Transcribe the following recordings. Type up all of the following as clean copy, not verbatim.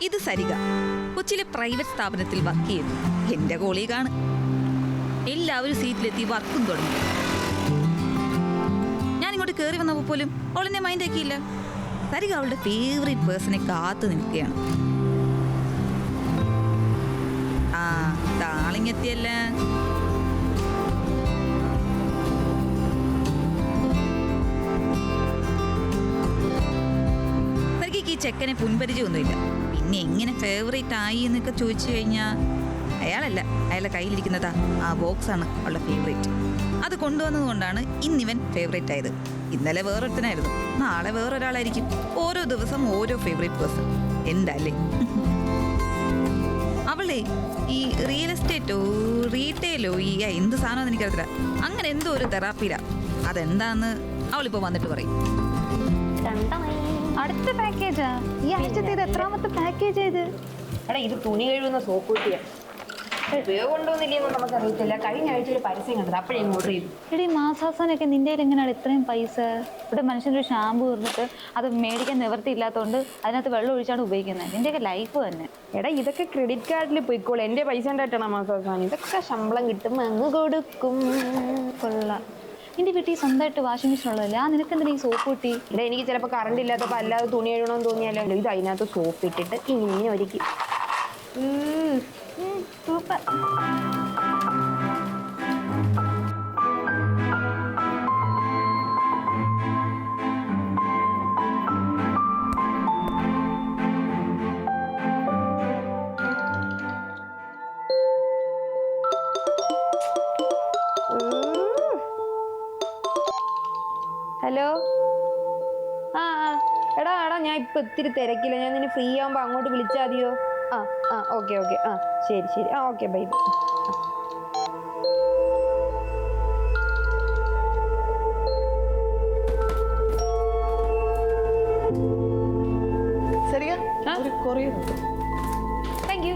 ഇത് സരിക. കൊച്ചിയിലെ പ്രൈവറ്റ് സ്ഥാപനത്തിൽ വർക്ക് ചെയ്യുന്നു. എൻ്റെ കോളീഗാണ്. എല്ലാവരും സീറ്റിലെത്തി വർക്കും തുടങ്ങി. ഞാൻ ഇങ്ങോട്ട് കയറി വന്നപ്പോൾ പോലും അവളെന്നെ മൈൻഡ് ആക്കിയില്ല. സരിക അവളുടെ ഫേവറേറ്റ് പേഴ്സണെ കാത്തു നിൽക്കുകയാണ്. ആ താളിങ്ങെത്തിയല്ല. സരികയ്ക്ക് ഈ ചെക്കനെ പുൻപരിചയമൊന്നുമില്ല. പിന്നെ എങ്ങനെ ഫേവറേറ്റ് ആയി എന്നൊക്കെ ചോദിച്ചു കഴിഞ്ഞാൽ അയാളല്ല, അയാളുടെ കയ്യിലിരിക്കുന്നതാ ആ ബോക്സാണ് അവളുടെ ഫേവറേറ്റ്. അത് കൊണ്ടുവന്നത് കൊണ്ടാണ് ഇന്നിവൻ ഫേവറേറ്റ് ആയത്. ഇന്നലെ വേറൊരുത്തനായിരുന്നു, നാളെ വേറൊരാളായിരിക്കും. ഓരോ ദിവസം ഓരോ ഫേവറേറ്റ് പേഴ്സൺ. എന്താല്ലേ അവളെ ഈ റിയൽ എസ്റ്റേറ്റോ റീറ്റെയിലോ ഈ എന്ത് സാധനമെന്ന് എനിക്കറിയില്ല, അങ്ങനെ എന്തോ ഒരു തെറാപ്പിയിലാണ്. അതെന്താന്ന് അവളിപ്പോൾ വന്നിട്ട് പറയും. അടുത്ത പാക്കേജാ ഈ ആഴ്ചത്തെ? ഇത് എത്രാമത്തെ പാക്കേജ് ഇത്? എടാ ഇത് തുണി കഴുകുന്ന സോപ്പ് കുട്ടിയാ. ഉപയോഗം ഉണ്ടോന്നില്ലെന്നും നമുക്ക് അറിയത്തില്ല. കഴിഞ്ഞ ആഴ്ച ഒരു പരസ്യം കണ്ടത്, അപ്പോഴേ ഓർഡർ ചെയ്തു. എടി മാസാവസാനൊക്കെ നിന്റെ എങ്ങനെയാണ് ഇത്രയും പൈസ? ഇവിടെ മനുഷ്യൻ്റെ ഒരു ഷാമ്പു തീർന്നിട്ട് അത് മേടിക്കാൻ നിവർത്തി ഇല്ലാത്തതുകൊണ്ട് അതിനകത്ത് വെള്ളം ഒഴിച്ചാണ് ഉപയോഗിക്കുന്നത്. നിന്റെയൊക്കെ ലൈഫ് തന്നെ. എടാ ഇതൊക്കെ ക്രെഡിറ്റ് കാർഡിൽ പോയിക്കോളൂ. എൻ്റെ പൈസ ഉണ്ടായിട്ടാണ് മാസാവസാനം. ഇതൊക്കെ ശമ്പളം കിട്ടും അങ്ങ് കൊടുക്കും. കൊള്ളാം. നിന്റെ വീട്ടിൽ സ്വന്തമായിട്ട് വാഷിംഗ് മെഷീൻ ഉള്ളതല്ലേ? ആ നിനക്ക് എന്തിനാ ഈ സോപ്പ് കിട്ടി? ഇവിടെ എനിക്ക് ചിലപ്പോൾ കറണ്ട് ഇല്ലാത്തപ്പോൾ അല്ലാതെ തുണി കഴുകണമെന്ന് തോന്നിയാലോ ഇത് അതിനകത്ത് സോപ്പ് ഇട്ടിട്ട് ഇങ്ങനെ ഒരുക്കി. സൂപ്പർ. ഹലോ. ആ എടാ ഞാൻ ഇപ്പം ഇത്തിരി തിരക്കില്ല. ഞാൻ നിന്നെ ഫ്രീ ആകുമ്പോൾ അങ്ങോട്ട് വിളിച്ചാൽ മതിയോ? ഓക്കെ ശരി ഓക്കെ ബൈ. Thank you.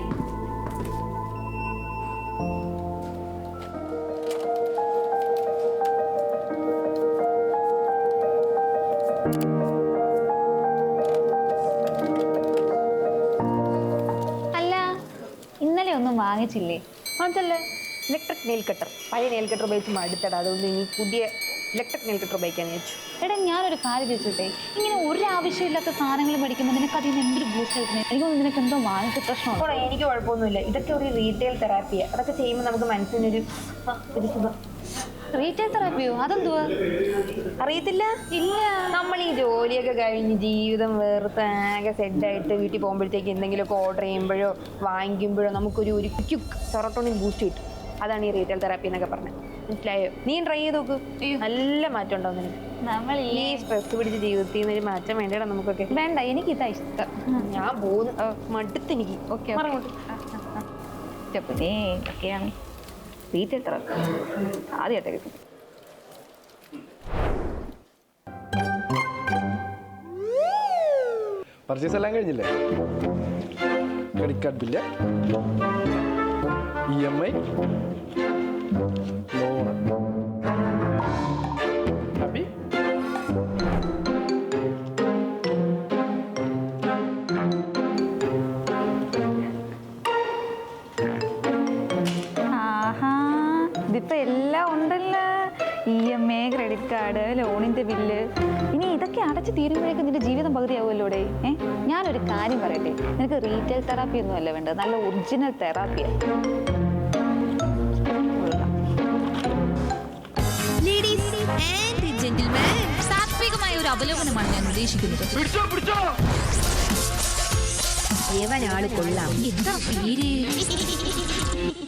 അല്ല ഇന്നലെ ഒന്നും വാങ്ങിച്ചില്ലേ? അതല്ലേ ഇലക്ട്രിക് നെയിൽ കട്ടർ. പഴയ നെയിൽ കട്ടർ ഉപയോഗിച്ച് മടുത്തടാ. അതുകൊണ്ട് ഇനി പുതിയ ഇലക്ട്രിക് നെയിൽ കട്ടർ ഉപയോഗിക്കാന്ന് വെച്ചു. എടാ ഞാനൊരു കാര്യം ചോദിച്ചോട്ടെ, ഇങ്ങനെ ഒരു ആവശ്യമില്ലാത്ത സാധനങ്ങൾ മേടിക്കുമ്പോൾ നിനക്ക് അതിന് എന്തൊരു ബൂസ്റ്റ് കിട്ടുന്നത്? എനിക്കൊന്നും നിനക്ക് എന്തോ വാങ്ങിച്ച പ്രശ്നമാണ്. എനിക്ക് കുഴപ്പമൊന്നുമില്ല. ഇതൊക്കെ ഒരു റീറ്റെയിൽ തെറാപ്പിയാണ്. അതൊക്കെ ചെയ്യുമ്പോൾ നമുക്ക് മനസ്സിനൊരു സുഖം. റീറ്റെയിൽ തെറാപ്പിയോ? അതെന്തുവാ? അറിയത്തില്ല? ഇല്ല. നമ്മൾ ഈ ജോലിയൊക്കെ കഴിഞ്ഞ് ജീവിതം വേർത്ത് ആകെ സെറ്റായിട്ട് വീട്ടിൽ പോകുമ്പോഴത്തേക്ക് എന്തെങ്കിലുമൊക്കെ ഓർഡർ ചെയ്യുമ്പോഴോ വാങ്ങിക്കുമ്പോഴോ നമുക്കൊരു ക്വിക്ക് സെറോട്ടോണിൻ ബൂസ്റ്റ് കിട്ടും. അതാണ് ഈ റീറ്റെയിൽ തെറാപ്പി എന്നൊക്കെ പറഞ്ഞത്. മനസ്സിലായോ? നീ ട്രൈ ചെയ്ത് നോക്ക്. നല്ല മാറ്റം ഉണ്ടാവും നിനക്ക്. നമ്മൾ ഈ സ്ട്രെസ് പിടിച്ച ജീവിതത്തിൽ നിന്ന് ഒരു മാറ്റം വേണ്ടടാ നമുക്കൊക്കെ. വേണ്ട, എനിക്കിതാ ഇഷ്ടം. ഞാൻ പോകുന്നു. മടുത്തെനിക്ക്. ഓക്കെ പിന്നെ ഒക്കെയാണ് റീറ്റെയിൽ തെറാപ്പി ആദ്യമായിട്ട് കിട്ടും. പർച്ചേസ് എല്ലാം കഴിഞ്ഞില്ലേ? Credit card bill, EMI, loan. Happy? ആഹാ, ഇതിപ്പോ എല്ലാം ഉണ്ടല്ലോ. EMI, ക്രെഡിറ്റ് കാർഡ്, ലോണിന്റെ ബില്ല്. ഇനി ഇതൊക്കെ അടച്ച് തീരുമ്പോഴേക്കും നിന്റെ ജീവിതം പകുതിയാവുമല്ലോടെ. ഞാനൊരു കാര്യം പറയട്ടെ, നിനക്ക് റീറ്റെയിൽ തെറാപ്പി ഒന്നും അല്ല വേണ്ടത്, നല്ല ഒറിജിനൽ തെറാപ്പിയാണ്. സാത്വികമായ ഒരു അവലോകനമാണ് ഞാൻ ഉദ്ദേശിക്കുന്നത്. ഏവനാള് കൊള്ളാം. എന്താ പേര്?